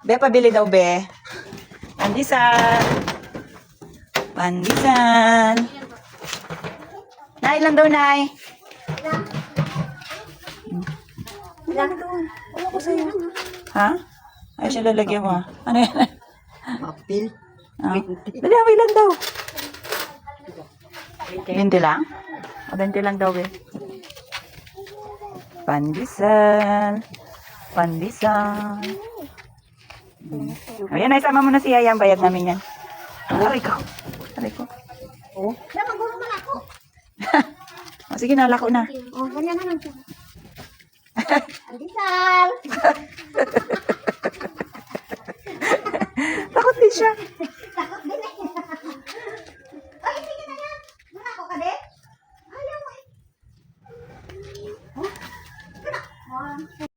Be, pabili daw, be. Pandesal. Pandesal. Nay, ilan daw, Nay? Ilan doon? Wala ko sa'yo. Ha? Ay, siya lalagyan mo. Ano yan? Apil. Ah. Dali, ilan daw? 20 lang? O, 20 lang daw, be. Pandesal. Pandesal. Ayan, ay, sama mo na si Yaya. Ang bayad namin yan. Aray ko. Aray ko. Oh. Napagulo mo na ako. O, sige na, lako na. Oh, ganyan na lang. Andisal. Takot din siya. Takot din eh. Ay, hindi ka na yan. Muna ako ka din. Ayaw mo eh. Oh, kana.